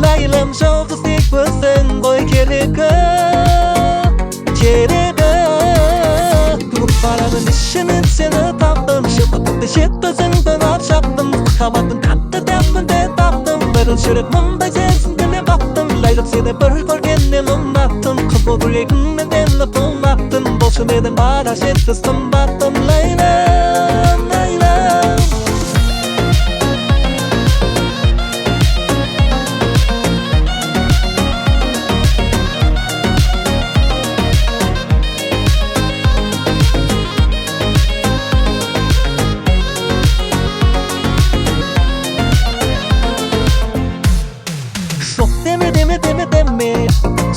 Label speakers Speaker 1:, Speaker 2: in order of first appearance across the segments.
Speaker 1: Lại làm sao tôi thích với sen boy kereka 바람은 이시는 새는 답답 싶었던 싶던 생각 없었던 가봤던 갔다 잡는 데 답답 매를 싫었던 바제 숨기며 봤던 라이럽 새내 벌 걸겠네 넌 났던 컵을 읽는 데나 본 났던 보시면 된 바다 싶었던 봤던 라이럽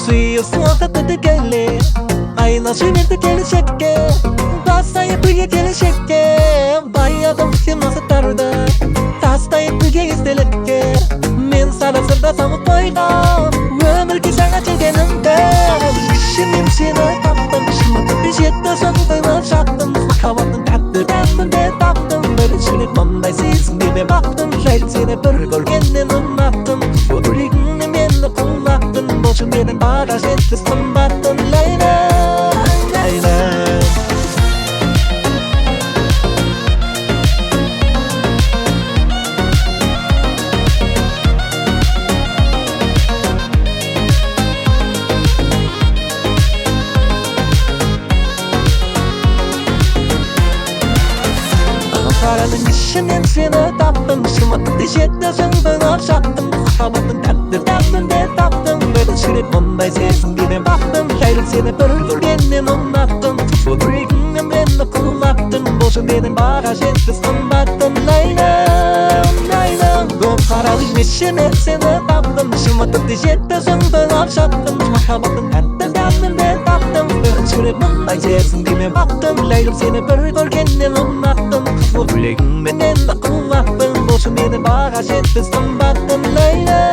Speaker 1: suy xuống tất tất cái lệ ai nói suy miên tất cái chết kê ta say bưởi cái chết kê bay ở đông thiên nó sẽ taru da ta say bưởi cái sẽ lệ kê miền xa đã sắp đã xong một tối đó vừa mới khi sáng đã chơi cái nắng kê xin niềm xin nói tóc tâm xin một cái chết ta sống với nó chắc tâm khao vào từng cắt từ đêm đến để tóc tâm với đến chuyện mầm đại sĩ xin đi về bắc tâm lại xin để bớt gọi kiến nên nó mát tâm vừa bưởi nên miền nó cũng mát tâm bộ chuyện miền 바다 셋은 봤던 라이나 바라는 이신 냄새나 답답 숨었던 뒤집다 정말 없었던 가봤던 갓들 답던데 답던 매던 술에 뻔바이 세상기에 봤던 라이를 새내 뻘을 돌겠네 넌 났던 소들이 그냥 맨놓고 막던 모습에는 바가시트 선봤던 라이나 너 바라는 이신 냄새나 답답 숨었던 뒤집다 정말 없었던 가봤던 갓들 답던데 답던 매던 술에 뻔바이 세상기에 봤던 라이를 새내 뻘을 돌겠네 넌 났던 소들이 맨날 나 고맙던 모습에는 바가시트 선봤던 라이나